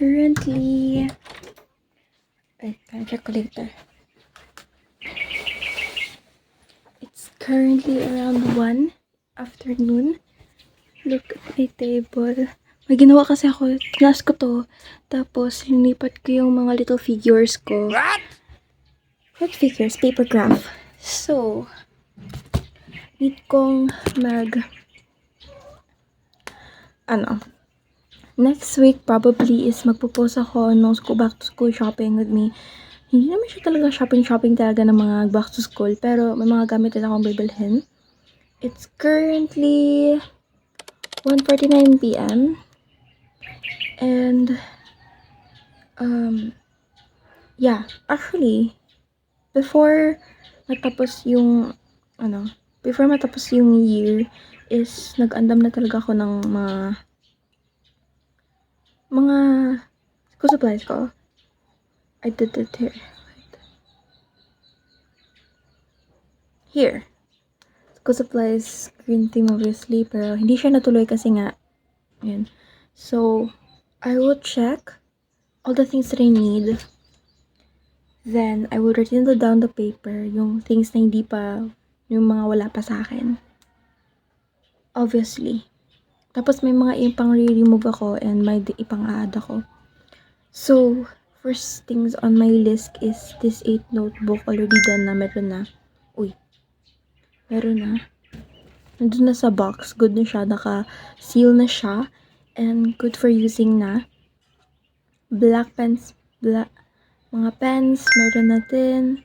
currently, wait, can I check later? It's currently around 1 afternoon. Look at my table. May ginawa kasi ako. Tinas ko to. Tapos, linipat ko yung mga little figures ko. What figures? Paper craft. So, need kong next week probably is magpo-post ako nung back to school shopping with me. Hindi naman siya talaga shopping talaga ng mga back to school, pero may mga gamit din akong bibilhin. It's currently 1:49 p.m. and yeah, actually before matapos yung year is nag-andam na talaga ako ng mga school supplies ko. I did it here. School supplies, green team obviously, pero hindi siya natuloy kasi nga, yun. So, I will check all the things that I need. Then, I will write down the paper, yung things na hindi pa, yung mga wala pa sa akin. Obviously. Tapos, may mga ipang re-remove ako and may ipang add ako. So, first things on my list is this 8 notebook. Already done na, meron na. Nandun na sa box. Good na siya. Naka-seal na siya. And good for using na. Black pens. Mga pens. Meron natin.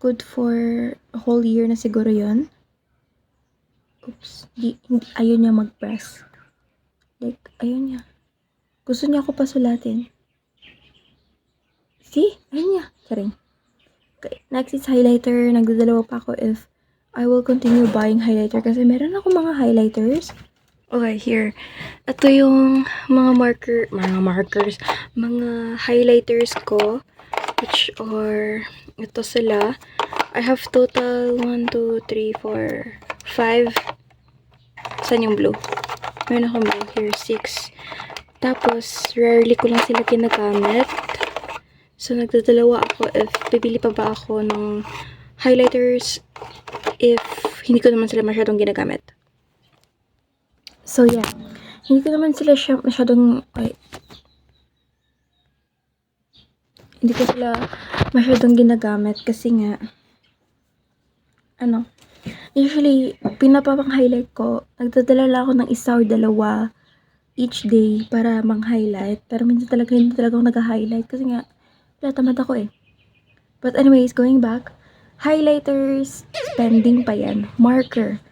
Good for a whole year na siguro yon. Oops. Ayaw niya mag-press. Like, ayaw niya. Gusto niya ako pasulatin. See? Ayaw niya. Charing. Okay. Next is highlighter. Nagdadalawa pa ako if I will continue buying highlighter kasi meron ako mga highlighters. Okay, here. Ito yung mga markers, mga highlighters ko, which are, ito sila. I have total 1, 2, 3, 4, 5. Saan yung blue? Meron akong blue. Here, 6. Tapos, rarely ko lang sila ginagamit. So, nagdadalawa ako if bibili pa ba ako ng highlighters if hindi ko naman sila masyadong ginagamit. So, yeah. Hindi ko naman sila masyadong ginagamit kasi nga usually pinapang-highlight ko, nagdadala lang ako ng 1 or 2 each day para mang-highlight, pero minsan talaga hindi talaga ako nag-highlight kasi nga tamad ako eh. But anyways, going back, highlighters, spending pa yan. Marker.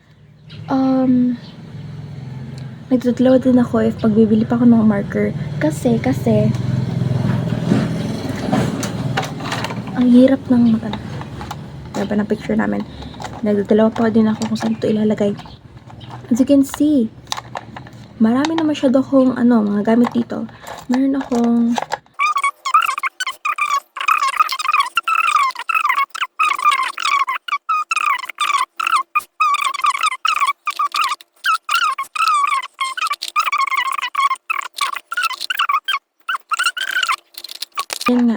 Nagdadalawa din ako if pagbibili pa ako ng marker. Kasi, ang hirap ng ng picture namin. Nagdadalawa pa din ako kung saan ito ilalagay. As you can see, marami na masyado akong mga gamit dito. Meron akong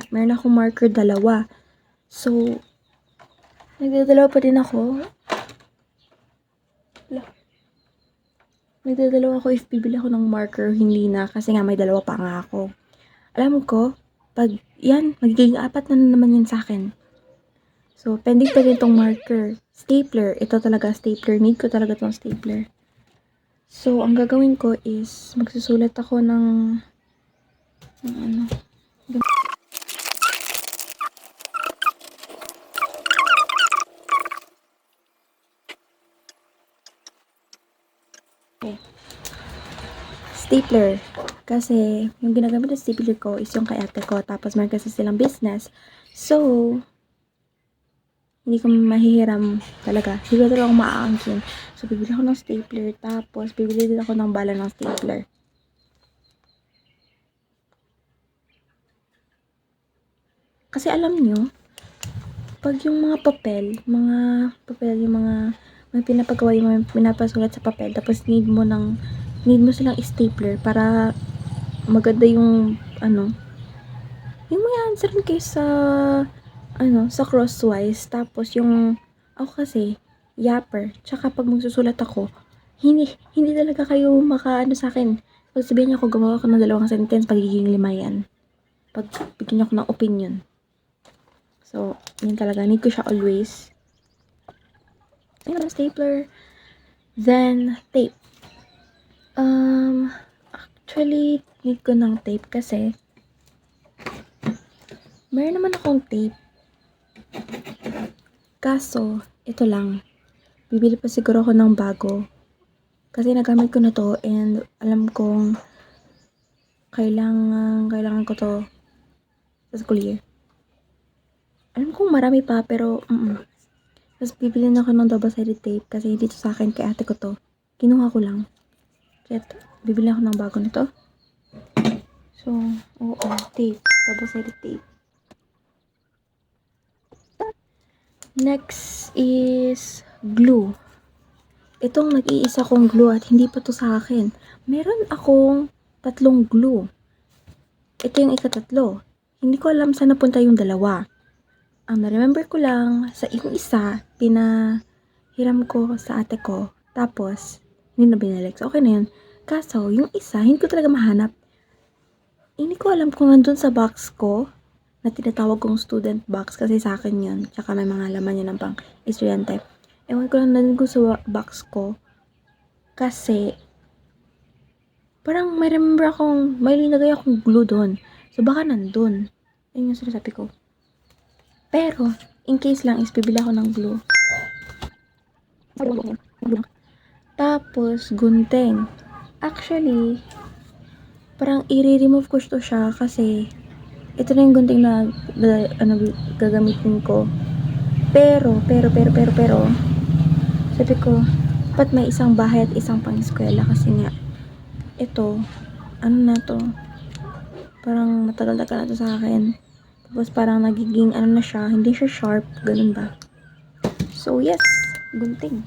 meron akong marker 2. So, nagdadalawa pa din ako. Nagdadalawa ako if bibili ako ng marker, hindi na. Kasi nga may 2 pa nga ako. Alam ko, pag yan, magiging 4 na naman yan sa akin. So, pending pa rin itong marker. Stapler. Ito talaga, stapler. Need ko talaga itong stapler. So, ang gagawin ko is, magsusulat ako ng stapler. Kasi, yung ginagamit na stapler ko is yung kay ate ko. Tapos, meron kasi silang business. So, hindi ko mahihiram talaga. Hindi ko talaga ako maaangkin. So, bibili ako ng stapler. Tapos, bibili din ako ng bala ng stapler. Kasi alam nyo, pag yung mga papel, yung mga may pinapagawa, yung mga pinapasulat sa papel, tapos need mo silang stapler para maganda yung yung may answerin kayo sa crosswise, tapos yung, ako kasi, yapper, tsaka pag magsusulat ako, hindi talaga kayo sa akin. Pag sabihin niyo ako, gumawa ko ng 2 sentence, pagiging 5 yan. Pag bigyan niyo ako ng opinion. So, yun talaga, need ko siya always. Ayun, stapler. Then, tape. Actually, need ko ng tape kasi meron naman akong tape. Kaso, ito lang. Bibili pa siguro ako ng bago. Kasi nagamit ko na to and alam kong kailangan ko to sa school year. Alam kong marami pa pero Tapos bibili na ako ng double-sided tape kasi dito sa akin kay ate ko to. Kinuha ko lang. Kaya bibili ako ng bago nito. So, tape. Double-sided tape. Next is glue. Itong nag-iisa kong glue at hindi pa to sa akin. Meron akong 3 glue. Ito yung ika-3. Hindi ko alam saan napunta yung 2. Na-remember ko lang, sa yung isa, pinahiram ko sa ate ko. Tapos, hindi na binalik. So, okay na yun. Kaso, yung isa, hindi ko talaga mahanap. Hindi ko alam kung nandun sa box ko, na tinatawag kong student box kasi sa akin yun. Tsaka may mga laman yun ng pang estudyante. Ewan ko lang nandun ko sa box ko. Kasi, parang may remember akong, may linagay akong glue doon. So, baka nandun. Yun yung sinasabi ko. Pero, in case lang is bibili ako ng glue. Tapos, gunting. Actually, parang i-remove ko siya kasi ito na yung gunting na gagamitin ko. Pero, sabi ko, ba't may isang bahay at isang pang-eskwela? Kasi nga, ito, na to, parang matagal-tagal na to sa akin. Tapos parang nagiging, na siya, hindi siya sharp, ganun ba? So, yes, gunting.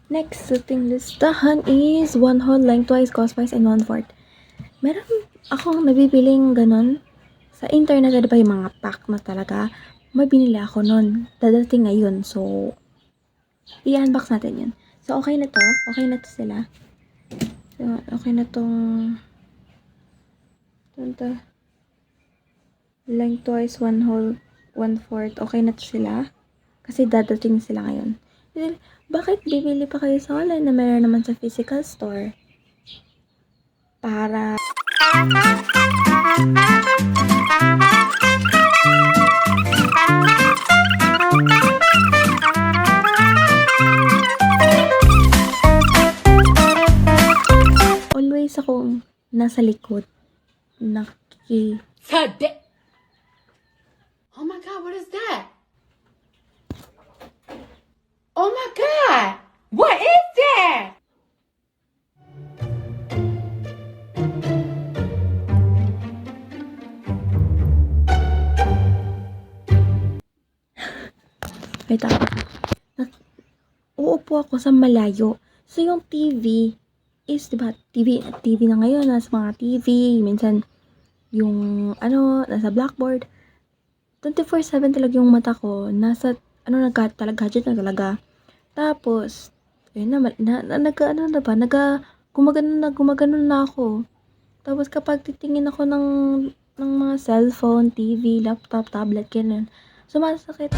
Next, suting listahan is 1 whole lengthwise, crosswise, and 1/4. Meron akong nabibiling ganun. Sa internet, diba yung mga pack na talaga, may binili ako nun. Dadating ngayon. So, i-unbox natin yun. So, okay na to. Okay na to sila. So, okay na tong lengthwise, 1 whole, 1/4. Okay na to sila. Kasi dadating sila ngayon. Bakit bibili pa kayo sa online na meron naman sa physical store? Para always akong nasa likod. Oh my God, what is that? Oh my God, what is that? Wait ako. Uupo ako sa malayo. So, yung TV is, diba, TV na ngayon, nasa mga TV, minsan, yung, nasa blackboard. 24/7 talaga yung mata ko, nasa, gadget na talaga. Tapos, ayun gumagano na ako. Tapos, kapag titingin ako ng mga cellphone, TV, laptop, tablet, ganun, sumasakit.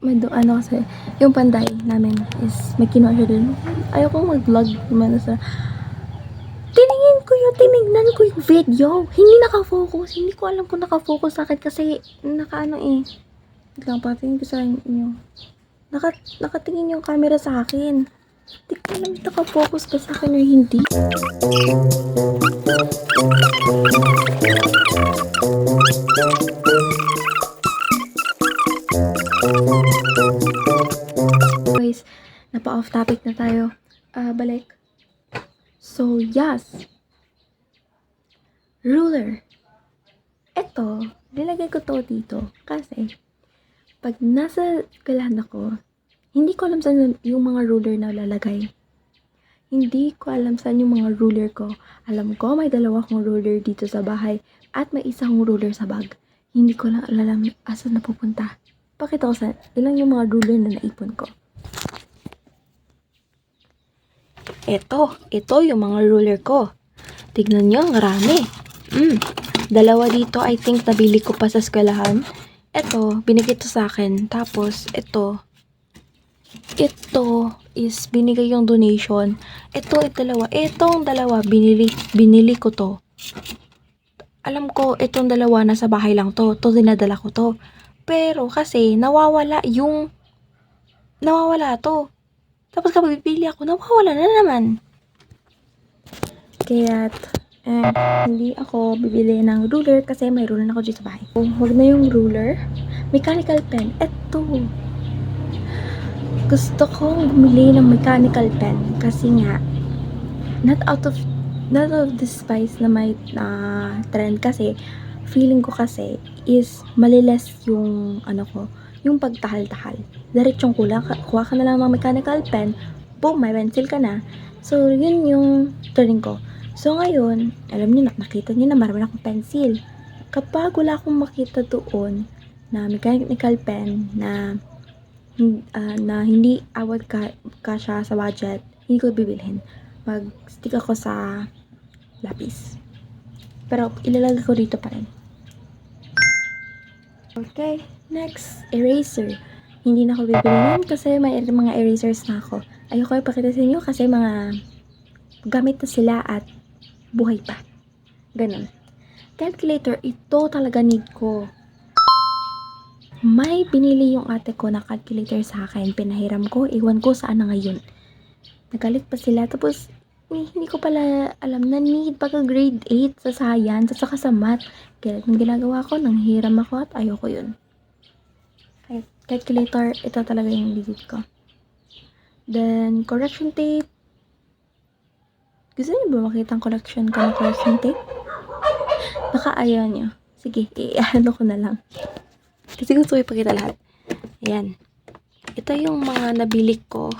May kasi, yung panday namin is, may kinuha siya dun. Ayaw kong mag-vlog naman sa, tinignan ko yung video. Hindi nakafocus. Hindi ko alam kung nakafocus sa akin kasi, wait lang, patingin ko sa inyo. Nakatingin yung camera sa akin. Hindi ko alam nakafocus ba sa akin o hindi. Guys, napa-off topic na tayo. Balik. So, yes. Ruler. Ito, nilagay ko to dito kasi pag nasa eskwelahan ako, hindi ko alam saan yung mga ruler na lalagay. Hindi ko alam saan yung mga ruler ko. Alam ko may dalawa akong ruler dito sa bahay at may isang ruler sa bag. Hindi ko lang alam asan napupunta. Pakita ko saan. Ilang yung mga ruler na naipon ko. Ito yung mga ruler ko. Tignan nyo, ang rami. Dalawa dito, I think nabili ko pa sa eskwelahan. Ito, binigay to sa akin. Tapos, ito is binigay yung donation. Itong dalawa, binili ko to. Alam ko, itong dalawa nasa bahay lang to. To, dinadala ko to. Pero kasi, nawawala to. Tapos kapag bibili ako, nawawala na naman. Kaya, hindi ako bibili ng ruler kasi may ruler na ako dito sa bahay. Huwag na yung ruler. Mechanical pen. Ito. Gusto kong bumili ng mechanical pen kasi nga, not out of despise na may trend kasi, feeling ko kasi is maliles yung yung pagtahal-tahal. Diretsong kuha ka na lang ng mechanical pen, boom, may pencil ka na. So, yun yung turning ko. So, ngayon, alam niyo na, nakita niyo na marami akong pencil. Kapag wala akong makita doon na mechanical pen na hindi awat ka siya sa budget, hindi ko bibilhin. Mag-stick ako sa lapis. Pero, ilalagay ko dito pa rin. Okay, next, eraser. Hindi na ako bibilihin kasi may mga erasers na ako. Ayoko ipakita sa inyo kasi mga gamit na sila at buhay pa. Ganun. Calculator, ito talaga need ko. May binili yung ate ko na calculator sa akin. Pinahiram ko, iwan ko saan na ngayon. Nagalit pa sila. Tapos, hindi ko pala alam na need pagka grade 8 sa science at saka sa math. Kaya yung ginagawa ko, nanghiram ako at ayoko yun. Calculator, ito talaga yung digit ko. Then, correction tape. Gusto niyo ba makita ang correction ko ng correction tape? Baka ayaw niyo. Sige, ano ko na lang. Kasi gusto ko ipakita lahat. Ayan. Ito yung mga nabili ko.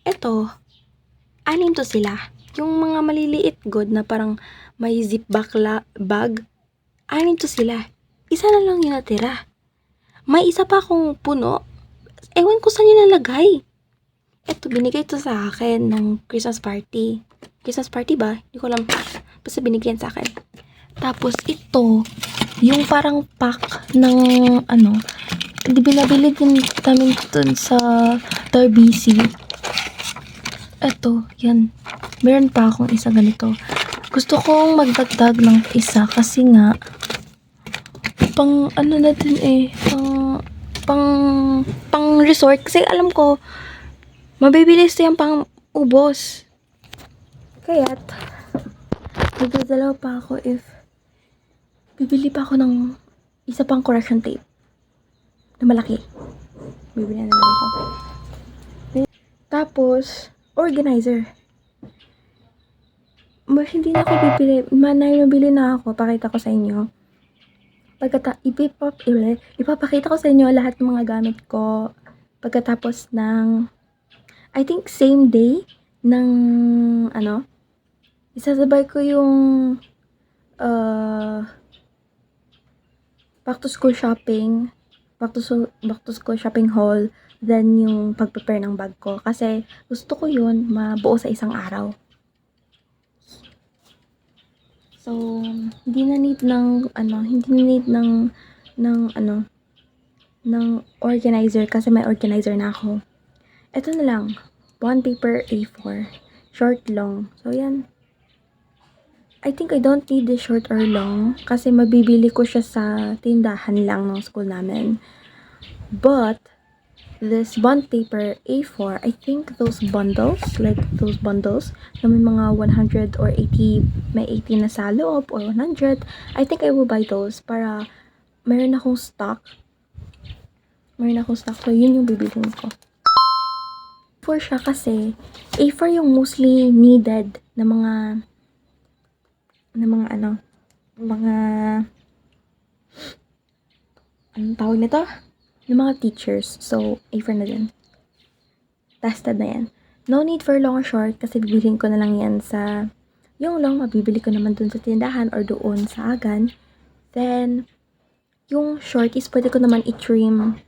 Ito, 6 to sila. Yung mga maliliit god na parang may zip bag, 6 to sila. Isa na lang yung natira. May isa pa akong puno. Ewan ko saan yun nalagay. Ito, binigay to sa akin ng Christmas party. Christmas party ba? Hindi ko alam. Basta binigyan sa akin. Tapos ito, yung parang pack ng binabili din namin dun sa Tarbisi. Eto, yan. Meron pa akong isa ganito. Gusto kong magdagdag ng isa kasi nga pang na din pang resort kasi alam ko mabibilis yung pang ubos. Kaya't nagdadalaw pa ako if bibili pa ako ng isa pang correction tape na malaki. Bibili na lang ako. Tapos, organizer. Hindi na ako bibili. Nabili na ako. Pakita ko sa inyo. Ipapakita ko sa inyo lahat ng mga gamit ko pagkatapos ng I think same day ng isasabay ko yung back to school shopping, back to school shopping haul, then yung pag-prepare ng bag ko. Kasi gusto ko yun mabuo sa isang araw. So, hindi na need ng organizer kasi may organizer na ako. Ito na lang, bond paper A4, short, long. So, yan. I think I don't need the short or long kasi mabibili ko siya sa tindahan lang ng school namin. But, this bond paper A4, I think those bundles na may mga 100 or 80, may 80 na sa loob or 100, I think I will buy those para meron akong stock. So, yun yung bibilhin ko. A4 siya kasi, A4 yung mostly needed na mga anong tawag nito? Yung mga teachers. So, A4 na din. Tested na yan. no need for long or short kasi bibilhin ko na lang yan sa, yung long mabibili ko naman dun sa tindahan or doon sa Agan. Then, yung short is pwede ko naman i-trim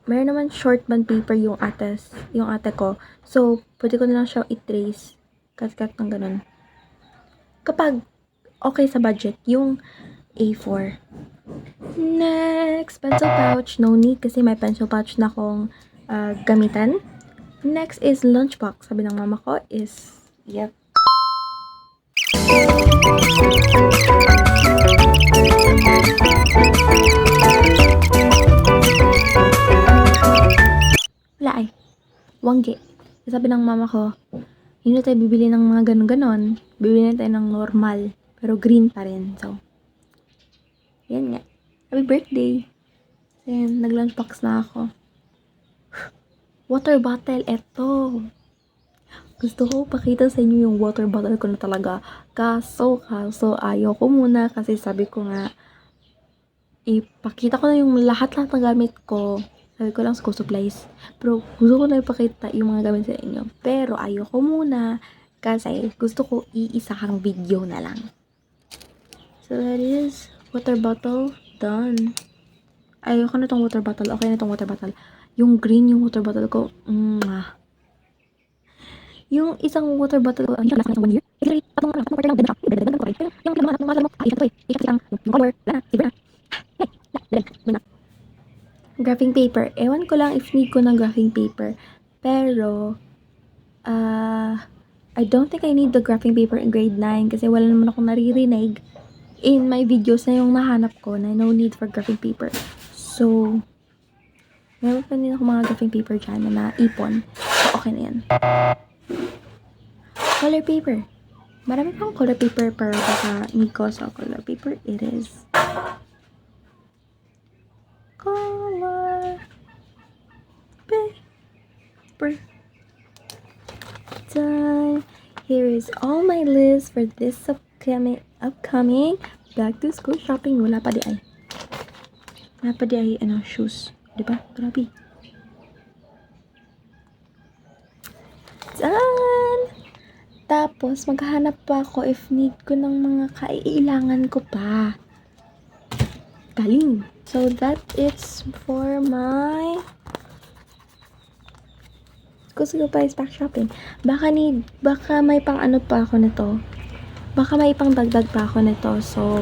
meron naman short band paper yung ate ko. So, pwede ko na lang siya i-trace. Cut ng ganun. Kapag okay sa budget, yung A4. Next, pencil pouch. No need kasi may pencil pouch na akong gamitan. Next is lunchbox. Sabi ng mama ko is, yep. Wala ay. Wangge. Sabi ng mama ko, hindi na tayo bibili ng mga ganon-ganon. Bibili na tayo ng normal. Pero green pa rin. So, yan nga. Happy birthday. Then, nag-lunchbox na ako. Water bottle, eto. Gusto ko pakita sa inyo yung water bottle ko na talaga. Kaso, ayaw ko muna kasi sabi ko nga, ipakita ko na yung lahat-lahat ng gamit ko. Sabi ko lang school supplies. Pero gusto ko na ipakita yung mga gamit sa inyo. Pero ayaw ko muna kasi gusto ko iisahang video na lang. So that is water bottle done. Ayoko na tong water bottle. Okay na tong water bottle. Yung green yung water bottle ko. Yung isang water bottle ko, ang last ng 1 year. Actually, atong quarter lang din siya. Ibigay ko rin. Pero yung pinamalas mo, ayun to eh. Yung color, wala na, silver na. Graphing paper. Ewan ko lang if need ko ng graphing paper. Pero, I don't think I need the graphing paper in grade 9 kasi wala naman akong naririnig in my videos na yung nahanap ko na no need for graphing paper. So, meron pa din ako mga graphing paper dyan na naipon. So, okay na yan. Color paper. Marami pang color paper pero baka need ko sa color paper. It is color paper time. Here is all my list for this upcoming back to school shopping. Wala pa di ay. Shoes. Diba? Grabe. Done! Tapos, maghahanap pa ako if need ko ng mga kailangan ko pa. Galing! So, that is for my gusto ko pa is back shopping. Baka may pang ano pa ako nito. Baka may pang dagdag pa ako nito. So,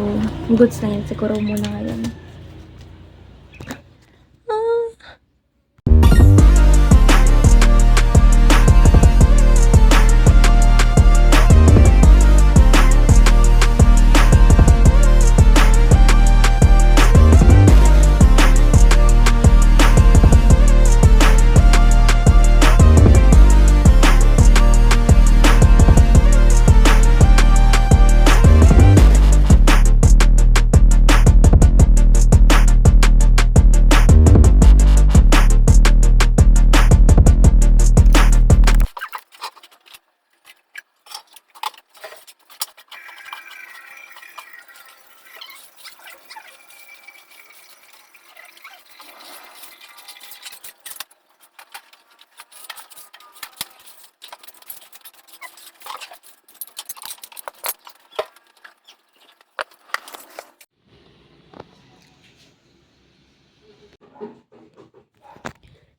goods na yan. Siguro muna ngayon.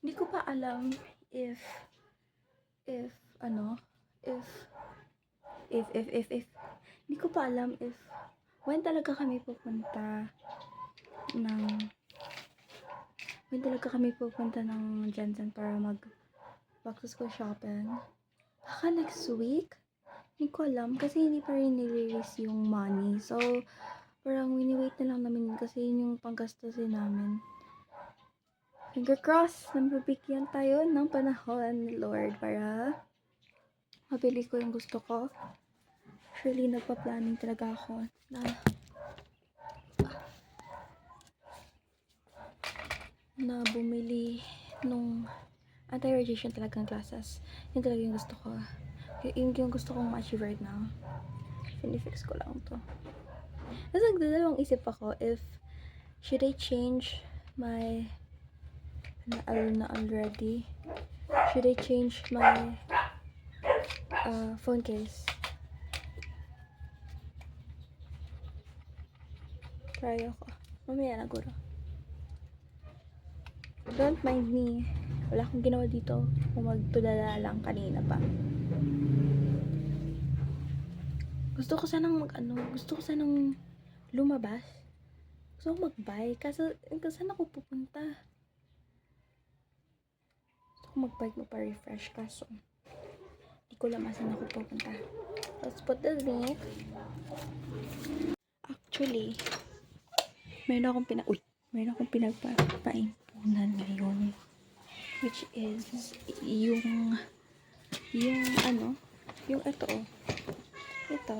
Hindi ko pa alam if hindi ko pa alam if when talaga kami pupunta ng Jensen para mag back to school shopping. Baka next week? Hindi ko alam kasi hindi pa rin nire-release yung money. So, parang wini-wait na lang namin kasi yun yung panggastusin namin. Finger cross, nabibigyan tayo ng panahon ni Lord para mabili ko yung gusto ko. Actually, nagpa-planning talaga ako na bumili nung anti-radiation talagang glasses. Yun talaga yung gusto ko. Yun yung gusto kong ma-achieve right now. Finifix ko lang to. Tapos nagdadalawang isip ako if should I change my na already. Should I change my phone case? Try ako. Mamaya na guro. Don't mind me. Wala akong ginawa dito. Kung magtulala lang kanina pa. Gusto ko sanang gusto ko sanang lumabas. Gusto ko mag-bike. Kaso, saan ako pupunta? Gusto ko mag-bike, magpa-refresh. Kaso, hindi ko alam saan ako pupunta. Let's put the link. Actually, meron akong pinagpapaimpunan ngayon. Which is, yung ito, ito.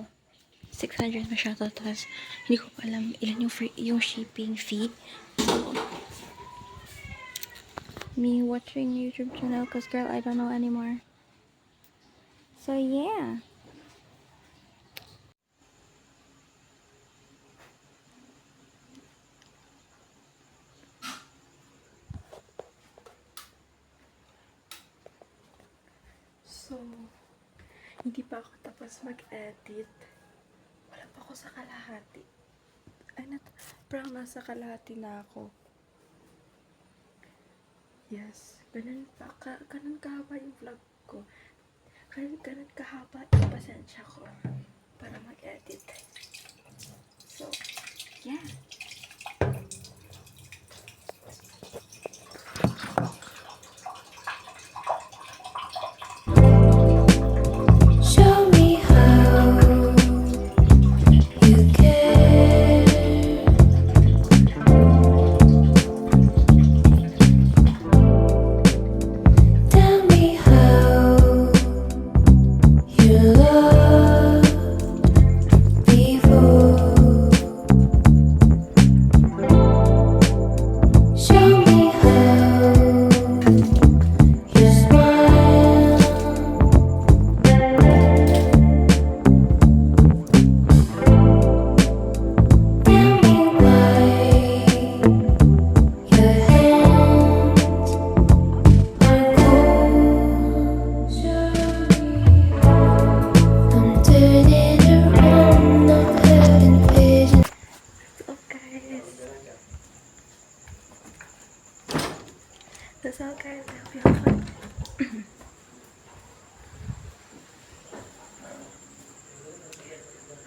600 na siya. Tapos, hindi ko pa alam ilan yung shipping fee. So, me watching YouTube channel cause girl, I don't know anymore. So, yeah. So, hindi pa ako tapos mag-edit. Wala pa ako sa kalahati. Parang nasa kalahati na ako. Yes. Ganun kahaba yung vlog ko. Ganun kahaba yung pasensya ko para mag-edit. So, yeah. Show me how you care. Tell me how you loved before. Show me how you smile. Tell me why your hands are cold. I'm turning around, I'm having visions. So, guys. That's all, guys. I hope you have fun.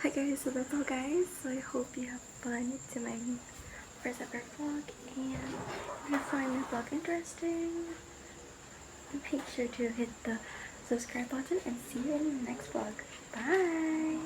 Hi guys, so that's all guys. So I hope you have fun to my first ever vlog, and if you find my vlog interesting, make sure to hit the subscribe button and see you in the next vlog. Bye!